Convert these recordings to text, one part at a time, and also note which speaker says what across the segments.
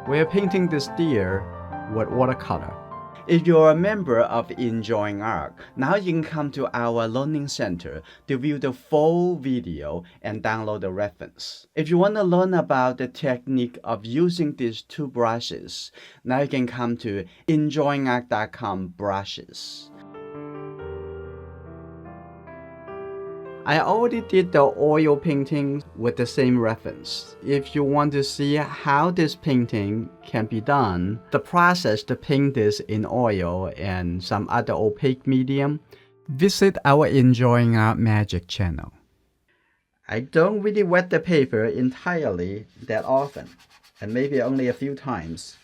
Speaker 1: We're painting this deer with watercolor. If you're a member of Enjoying Art, now you can come to our learning center to view the full video and download the reference. If you want to learn about the technique of using these two brushes, now you can come to enjoyingart.com brushes. I already did the oil painting with the same reference. If you want to see how this painting can be done, the process to paint this in oil and some other opaque medium, visit our Enjoying Art Magic channel. I don't really wet the paper entirely that often, and maybe only a few times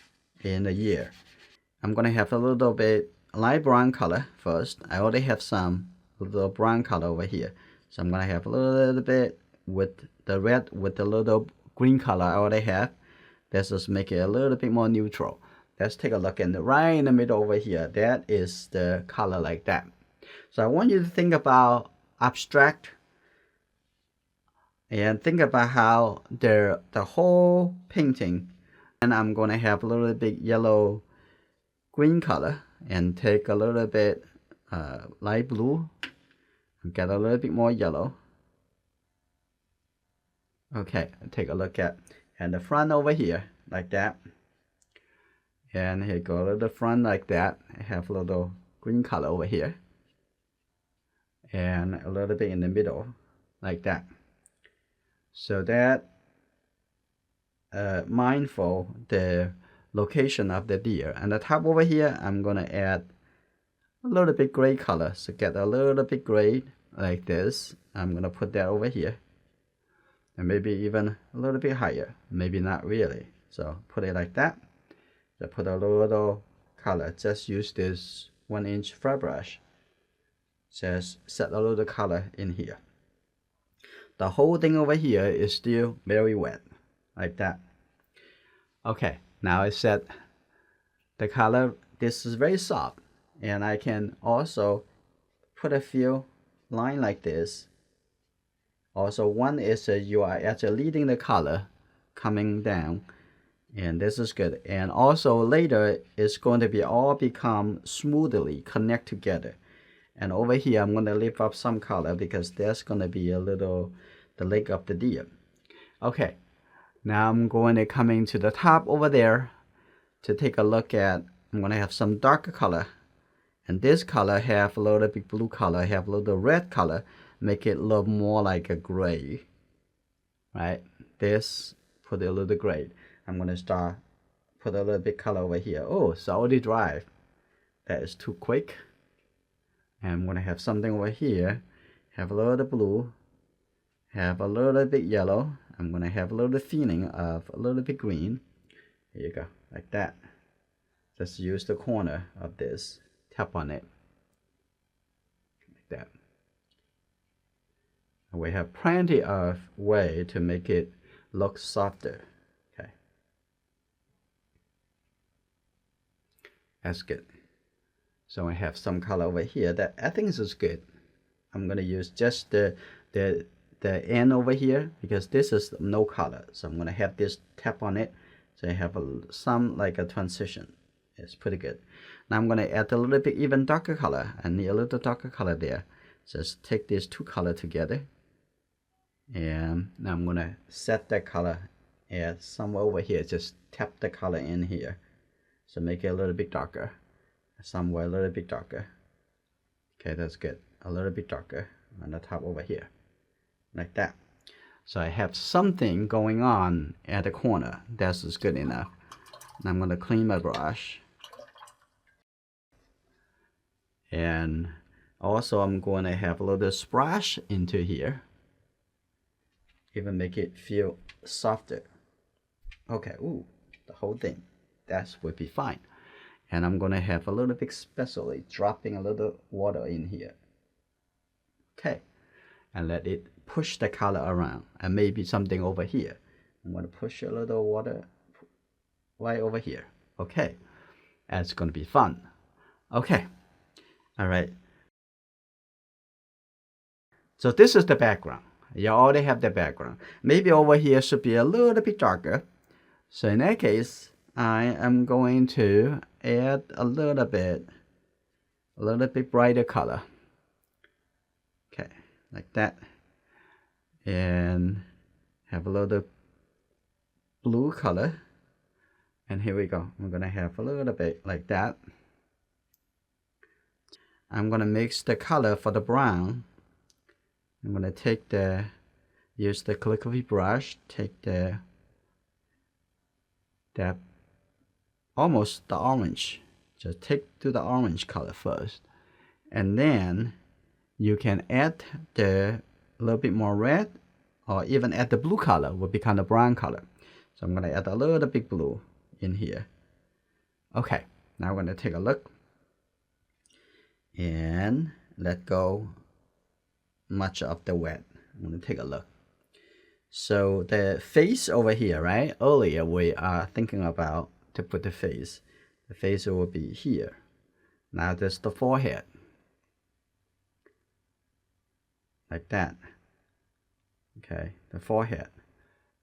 Speaker 1: in a year. I'm going to have a little bit light brown color first. I already have some little brown color over here. So I'm going to have a little bit with the red with the little green color I already have. Let's just make it a little bit more neutral. Let's take a look in right in the middle over here. That is the color like that. So I want you to think about abstract and think about how the whole painting, and I'm going to have a little bit yellow green color and take a little bit light blue. Get a little bit more yellow. Okay, take a look at and the front over here like that. And here go to the front like that. I have a little green color over here. And a little bit in the middle like that. So that mindful the location of the deer. And the top over here, I'm gonna add a little bit gray color, so get a little bit gray like this. I'm gonna put that over here, and maybe even a little bit higher, maybe not really, so put it like that. So put a little color, just use this 1-inch flat brush, just set a little color in here. The whole thing over here is still very wet like that. Okay, now I set the color. This is very soft, and I can also put a few lines like this. Also, one is you are actually leading the color coming down, and this is good. And also later it's going to be all become smoothly connect together. And over here I'm going to lift up some color because there's going to be a little the leg of the deer. Okay, now I'm going to come into the top over there to take a look at. I'm going to have some darker color. And this color have a little bit blue color, have a little red color, make it look more like a gray, right? This, put a little gray. I'm gonna start, put a little bit color over here. Oh, it's already dry. That is too quick. And I'm gonna have something over here, have a little blue, have a little bit yellow. I'm gonna have a little feeling of a little bit green. Here you go, like that. Just use the corner of this. Tap on it like that. We have plenty of way to make it look softer. Okay, that's good. So I have some color over here that I think is good. I'm gonna use just the end over here because this is no color. So I'm gonna have this tap on it. So I have some like a transition. It's pretty good. Now I'm going to add a little bit even darker color. I need a little darker color there. Just take these two colors together. And now I'm going to set that color at somewhere over here. Just tap the color in here. So make it a little bit darker. Somewhere a little bit darker. Okay, that's good. A little bit darker on the top over here. Like that. So I have something going on at the corner. That's good enough. Now I'm going to clean my brush. And also I'm going to have a little splash into here. Even make it feel softer. Okay, ooh, the whole thing. That would be fine. And I'm going to have a little bit especially dropping a little water in here. Okay, and let it push the color around. And maybe something over here. I'm going to push a little water right over here. Okay, that's going to be fun. Okay. All right. So this is the background. You already have the background. Maybe over here should be a little bit darker. So in that case, I am going to add a little bit brighter color. Okay, like that. And have a little blue color. And here we go. I'm gonna have a little bit like that. I'm gonna mix the color for the brown. I'm gonna use the calligraphy brush, take that almost the orange. Just take to the orange color first. And then you can add the little bit more red, or even add the blue color, would be kind of brown color. So I'm gonna add a little bit blue in here. Okay, now I'm gonna take a look and let go much of the wet. I'm gonna take a look. So the face over here, right? Earlier we are thinking about to put the face. The face will be here. Now there's the forehead. Like that. Okay, the forehead.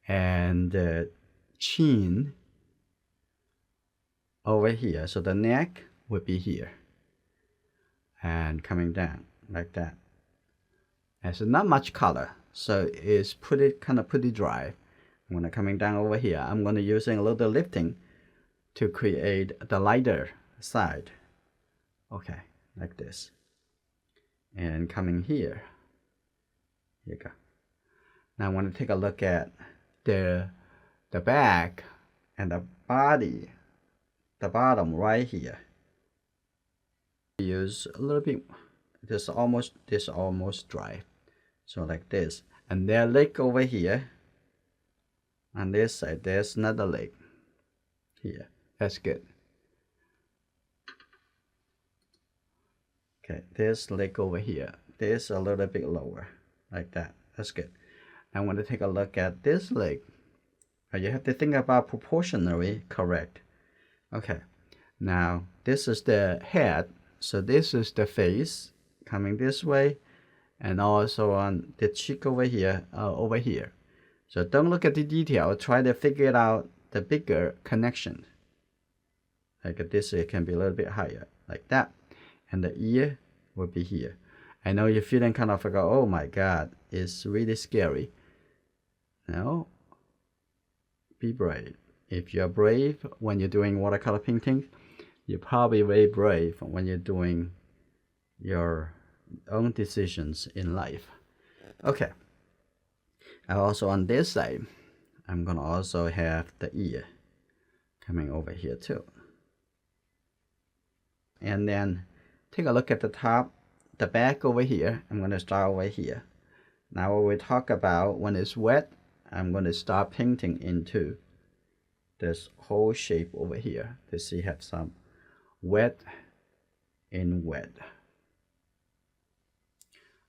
Speaker 1: And the chin over here. So the neck would be here. And coming down like that. And so not much color. So it's kind of pretty dry. I'm gonna coming down over here. I'm gonna using a little lifting to create the lighter side. Okay, like this. And coming here. Here you go. Now I want to take a look at the back and the body, the bottom right here. Use a little bit. This almost dry. So like this. And their leg over here. On this side, there's another leg. Here. That's good. Okay, this leg over here. This a little bit lower. Like that. That's good. I want to take a look at this leg. You have to think about proportionally correct. Okay. Now, this is the head. So this is the face coming this way. And also on the cheek over here. So don't look at the detail. Try to figure out the bigger connection. Like this, it can be a little bit higher. Like that. And the ear will be here. I know you're feeling kind of like, oh my God, it's really scary. No, be brave. If you're brave when you're doing watercolor painting, you're probably very brave when you're doing your own decisions in life. Okay. Also on this side, I'm gonna also have the ear coming over here too. And then take a look at the top, the back over here. I'm gonna start over here. Now when we talk about when it's wet, I'm going to start painting into this whole shape over here. To see have some wet in wet.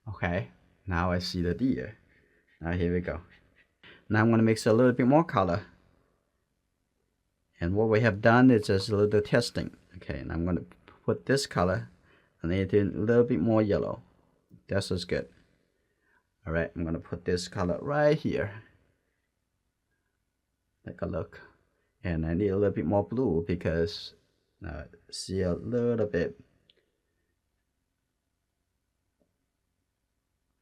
Speaker 1: Okay, now I see the deer. Now here we go. Now I'm going to mix a little bit more color. And what we have done is just a little testing. Okay, and I'm going to put this color and then a little bit more yellow. That's just good. All right, I'm going to put this color right here. Take a look. And I need a little bit more blue because see a little bit.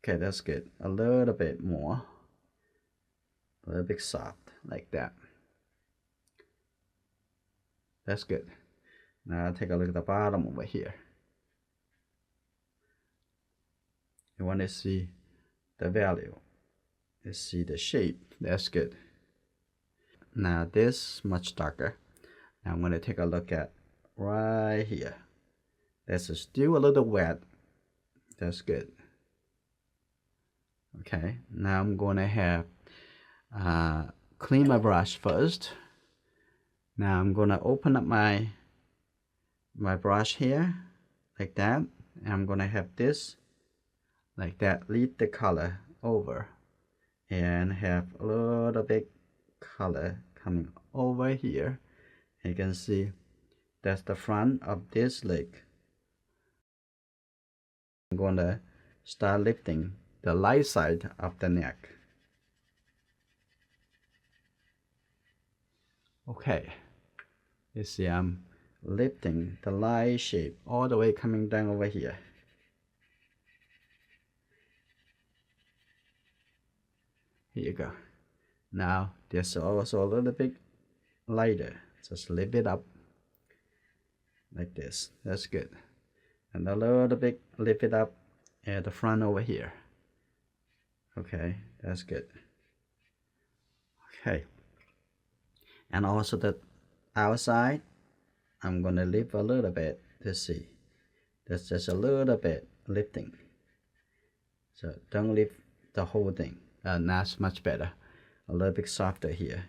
Speaker 1: Okay, that's good. A little bit more. A little bit soft, like that. That's good. Now take a look at the bottom over here. You want to see the value. Let's see the shape. That's good. Now this much darker. Now I'm going to take a look at right here. This is still a little wet. That's good. Okay, now I'm going to have clean my brush first. Now I'm going to open up my brush here like that, and I'm going to have this like that, lead the color over and have a little bit color coming over here. You can see that's the front of this leg. I'm going to start lifting the light side of the neck. Okay, You see I'm lifting the light shape all the way coming down over here. Here you go. Now there's also a little bit lighter. Just lift it up like this. That's good. And a little bit lift it up at the front over here. Okay, that's good. Okay. And also the outside, I'm gonna lift a little bit to see. That's just a little bit lifting. So don't lift the whole thing. That's much better. A little bit softer here.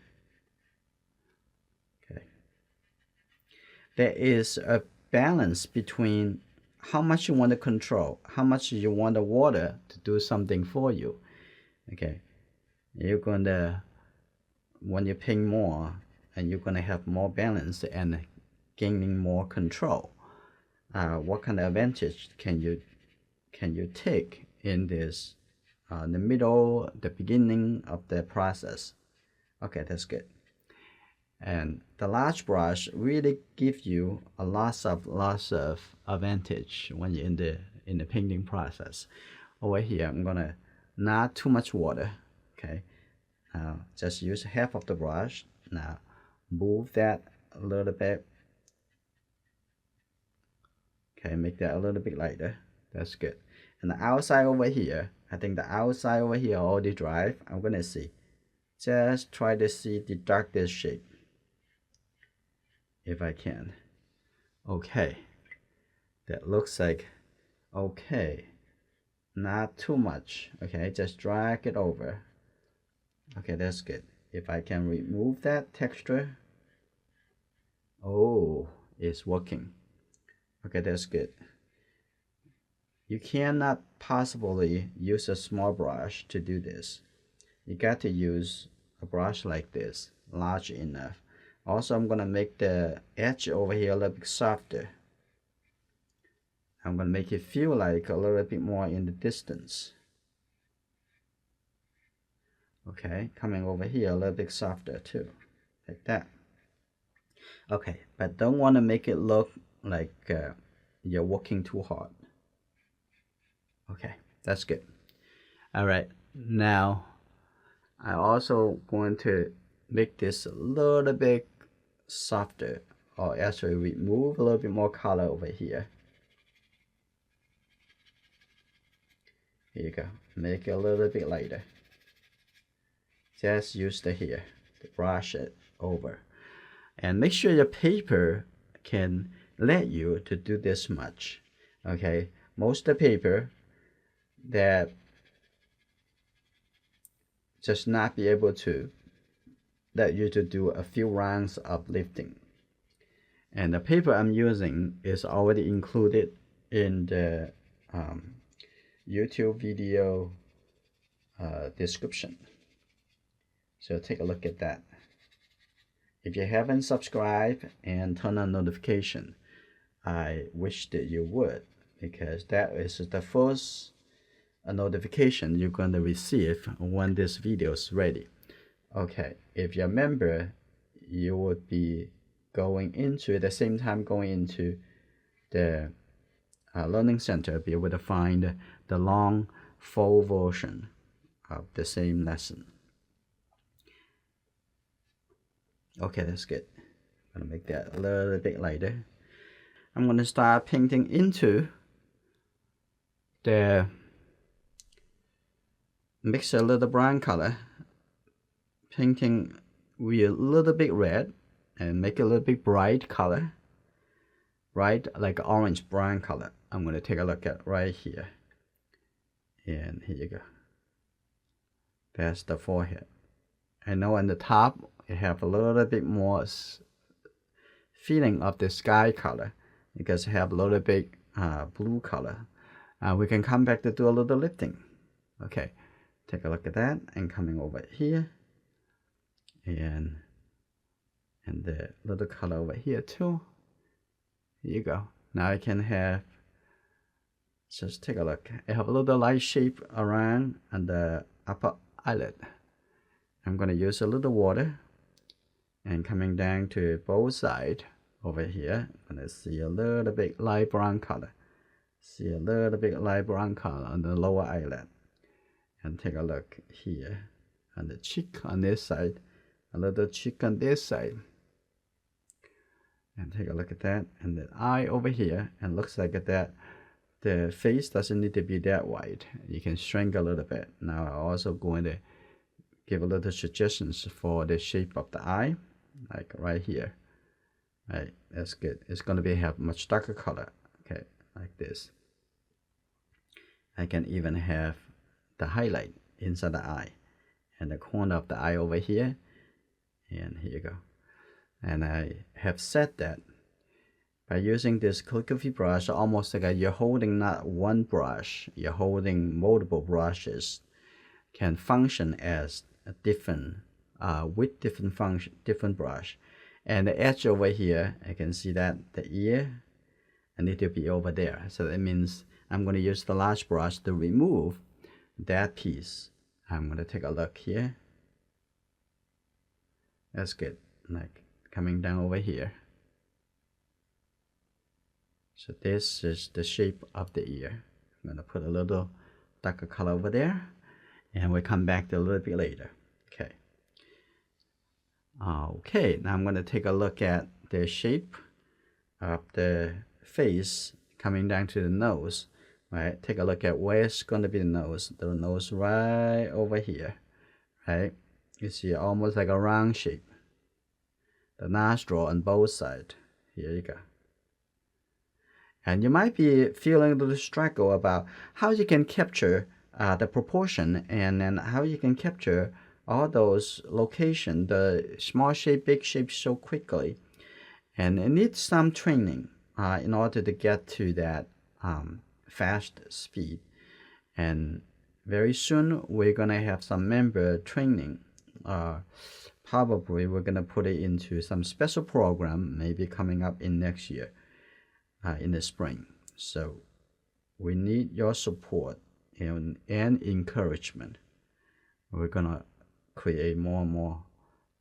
Speaker 1: Okay. There is a balance between how much you want to control, how much you want the water to do something for you. Okay. You're gonna, when you paint more, and you're gonna have more balance and gaining more control. What kind of advantage can you take in this, the middle, the beginning of the process? Okay, that's good. And the large brush really gives you a lots of advantage when you're in the painting process. Over here, I'm gonna not too much water. Okay, just use half of the brush. Now move that a little bit. Okay, make that a little bit lighter. That's good. And the outside over here, I think the outside over here already dry. I'm gonna see. Just try to see the darkest shape if I can. Okay, that looks like okay. Not too much. Okay, just drag it over. Okay, that's good. If I can remove that texture, oh, it's working. Okay, that's good. You cannot possibly use a small brush to do this. You got to use a brush like this, large enough. Also, I'm gonna make the edge over here a little bit softer. I'm gonna make it feel like a little bit more in the distance. Okay, coming over here a little bit softer too, like that. Okay, but don't want to make it look like you're working too hard. Okay, that's good. All right, now I also going to make this a little bit softer, or actually remove a little bit more color over here. Here you go. Make it a little bit lighter. Just use the here to brush it over. And make sure your paper can let you to do this much. Okay, most of the paper that just not be able to let you to do a few rounds of lifting. And the paper I'm using is already included in the YouTube video description. So take a look at that. If you haven't subscribed and turn on notification, I wish that you would, because that is the first notification you're going to receive when this video is ready. Okay, if you're a member, you would be going into at the same time going into the learning center, be able to find the long full version of the same lesson. Okay, that's good. I'm gonna make that a little bit lighter. I'm gonna start painting into the mix a little brown color, painting with a little bit red and make a little bit bright color, bright like orange brown color. I'm gonna take a look at right here, and here you go. That's the forehead. I know on the top you have a little bit more feeling of the sky color because you have a little bit blue color. We can come back to do a little lifting. Okay, take a look at that, and coming over here, and the little color over here too. Here you go. Now I can have, just take a look. I have a little light shape around on the upper eyelid. I'm gonna use a little water and coming down to both sides over here. I'm gonna see a little bit light brown color. See a little bit light brown color on the lower eyelid. And take a look here on the cheek on this side, a little cheek on this side. And take a look at that, and the eye over here, and looks like that the face doesn't need to be that white. You can shrink a little bit. Now I'm also going to give a little suggestions for the shape of the eye, like right here. Right, that's good. It's going to be have much darker color. Okay, like this. I can even have the highlight inside the eye, and the corner of the eye over here. And here you go. And I have set that by using this calligraphy brush, almost like you're holding not one brush, you're holding multiple brushes, can function as a different, with different function, different brush. And the edge over here, I can see that the ear, I need to be over there. So that means I'm going to use the large brush to remove that piece. I'm going to take a look here. That's good. Like coming down over here. So this is the shape of the ear. I'm going to put a little darker color over there, and we'll come back to a little bit later. Okay. Okay, now I'm going to take a look at the shape of the face coming down to the nose. Right, take a look at where it's going to be the nose right over here. Right, you see almost like a round shape. The nostril on both sides. Here you go. And you might be feeling a little struggle about how you can capture the proportion, and then how you can capture all those locations, the small shape, big shape so quickly. And it needs some training in order to get to that fast speed. And very soon we're going to have some member training. Probably we're going to put it into some special program, maybe coming up in next year. In the spring. So we need your support and encouragement. We're gonna create more and more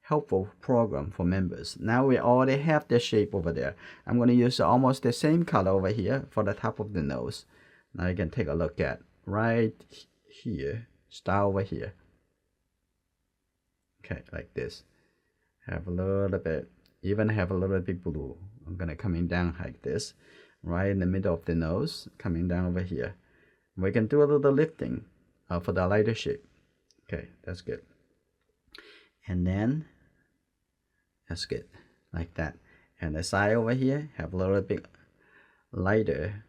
Speaker 1: helpful program for members. Now we already have the shape over there. I'm gonna use almost the same color over here for the top of the nose. Now you can take a look at right here, start over here. Okay, like this. Have a little bit, even have a little bit blue. I'm gonna coming down like this, right in the middle of the nose, coming down over here. We can do a little lifting for the lighter shape. Okay, that's good. And then, that's good, like that. And the side over here, have a little bit lighter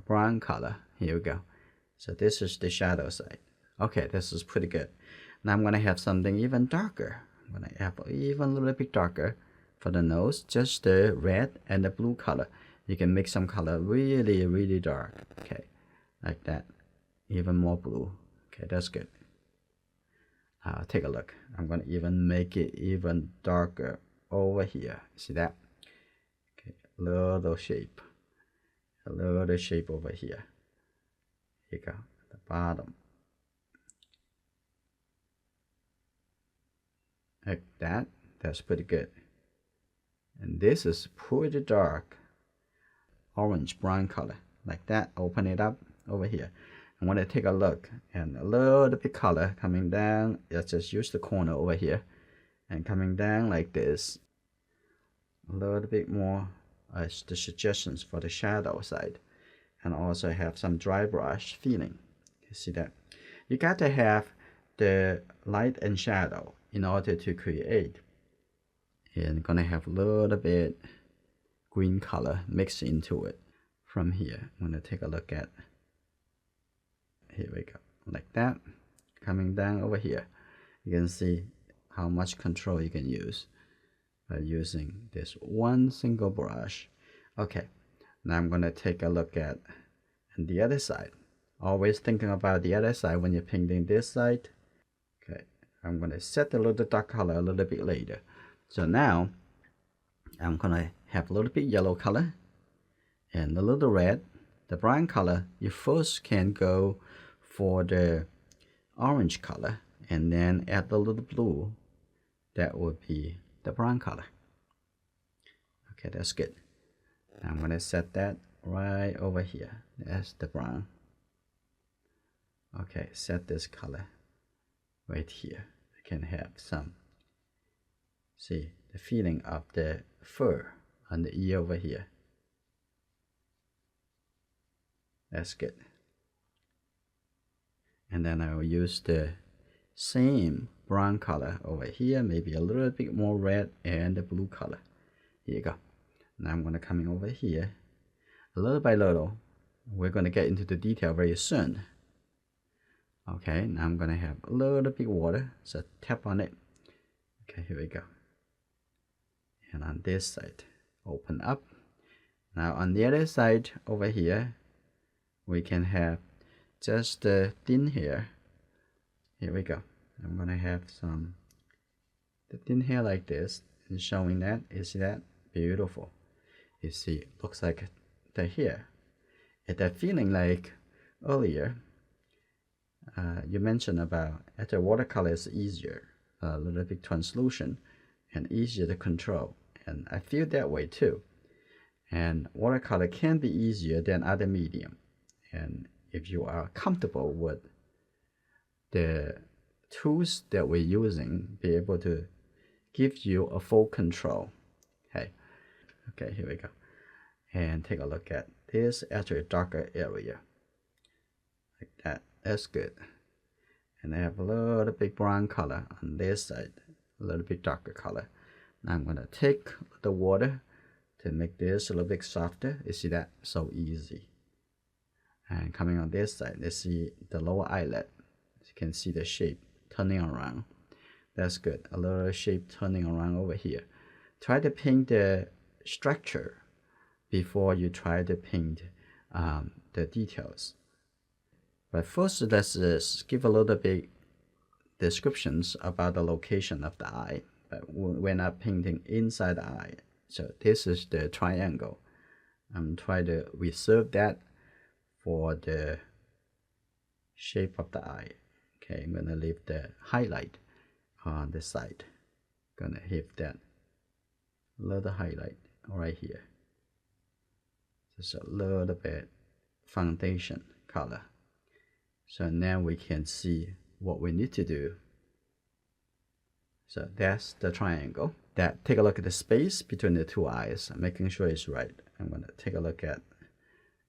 Speaker 1: brown color. Here we go. So this is the shadow side. Okay, this is pretty good. Now I'm gonna have something even darker. I'm gonna have even a little bit darker for the nose, just the red and the blue color. You can make some color really, really dark. Okay, like that. Even more blue. Okay, that's good. Take a look. I'm going to even make it even darker over here. See that? Okay, little shape. A little shape over here. Here you go, at the bottom. Like that. That's pretty good. And this is pretty dark orange brown color, like that. Open it up over here. I want to take a look, and a little bit color coming down. Let's just use the corner over here and coming down like this. A little bit more as the suggestions for the shadow side, and also have some dry brush feeling. You see that? You got to have the light and shadow in order to create. And gonna have a little bit green color mixed into it from here. I'm gonna take a look at, here we go, like that. Coming down over here, you can see how much control you can use by using this one single brush. Okay, now I'm gonna take a look at the other side. Always thinking about the other side when you're painting this side. Okay, I'm gonna set a little dark color a little bit later. So now I'm gonna have a little bit yellow color and a little red. The brown color, you first can go for the orange color and then add a little blue. That would be the brown color. Okay, that's good. I'm going to set that right over here. That's the brown. Okay, set this color right here. I can have some, see, the feeling of the fur on the ear over here. That's good. And then I will use the same brown color over here, maybe a little bit more red and the blue color. Here you go. Now I'm going to come in over here, little by little. We're going to get into the detail very soon. Okay, now I'm going to have a little bit water, so tap on it. Okay, here we go. And on this side, open up. Now on the other side over here, we can have just the thin hair. Here we go. I'm going to have some the thin hair like this, and showing that. Is that beautiful? You see, looks like the hair. And that feeling like earlier, you mentioned about the watercolor is easier, a little bit translucent and easier to control. And I feel that way too. And watercolor can be easier than other medium. And if you are comfortable with the tools that we're using, be able to give you a full control. Okay, here we go. And take a look at this actually darker area. Like that. That's good. And I have a little bit brown color on this side, a little bit darker color. Now I'm going to take the water to make this a little bit softer. You see that? So easy. And coming on this side, let's see the lower eyelid. You can see the shape turning around. That's good. A little shape turning around over here. Try to paint the structure before you try to paint the details. But first, let's give a little bit descriptions about the location of the eye. But we're not painting inside the eye. So this is the triangle. I'm trying to reserve that for the shape of the eye. Okay, I'm gonna leave the highlight on the side. Gonna hit that little highlight right here. Just a little bit foundation color. So now we can see what we need to do. So that's the triangle. Take a look at the space between the two eyes, making sure it's right. I'm gonna take a look at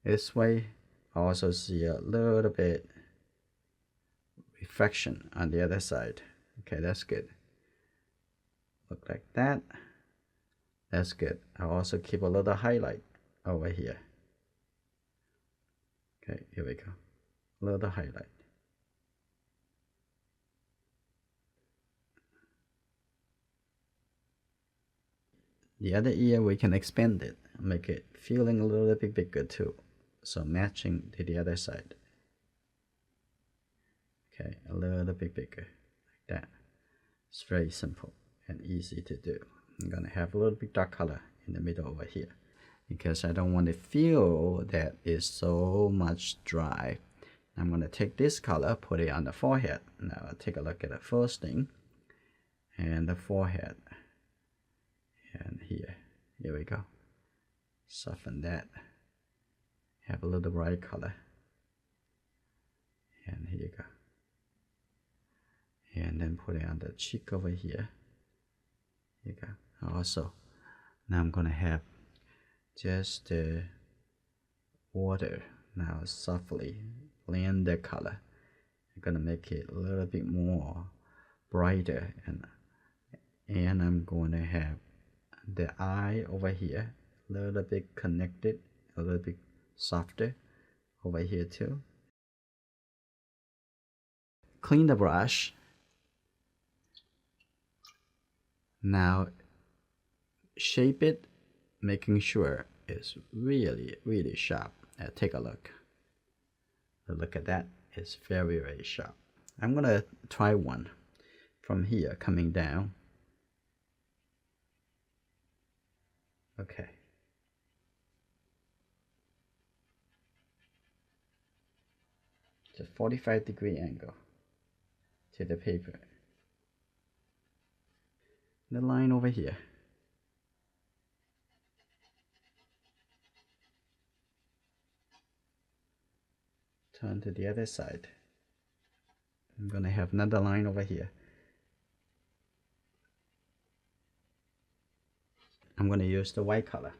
Speaker 1: this way. I also see a little bit reflection on the other side. Okay, that's good. Look like that. That's good. I'll also keep a little highlight over here. Okay, here we go. A little highlight. The other ear, we can expand it, make it feeling a little bit bigger too. So matching to the other side. Okay, a little bit bigger, like that. It's very simple and easy to do. I'm gonna have a little bit dark color in the middle over here because I don't want to feel that it's so much dry. I'm gonna take this color, put it on the forehead. Now I'll take a look at the first thing and the forehead. And here we go. Soften that. Have a little bright color. And here you go. And then put it on the cheek over here. Here you go. Also, now I'm gonna have just the water. Now softly blend the color. I'm gonna make it a little bit more brighter, and I'm going to have the eye over here a little bit connected, a little bit softer over here too. Clean the brush. Now shape it, making sure it's really, really sharp. Take a look. Look at that. It's very, very sharp. I'm gonna try one from here coming down. Okay. It's a 45-degree angle to the paper. The line over here. turn to the other side. I'm gonna have another line over here. I'm gonna use the white color.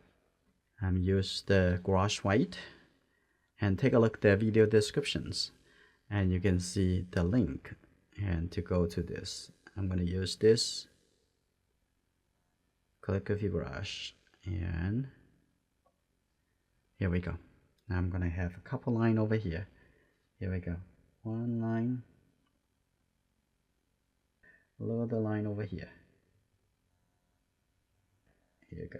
Speaker 1: I'm use the gouache white, and take a look at the video descriptions, and you can see the link. And to go to this, I'm gonna use this calligraphy brush, and here we go. Now I'm gonna have a couple line over here. Here we go. One line, a little line over here. Here you go.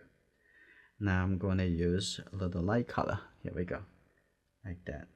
Speaker 1: Now I'm going to use a little light color. Here we go. Like that.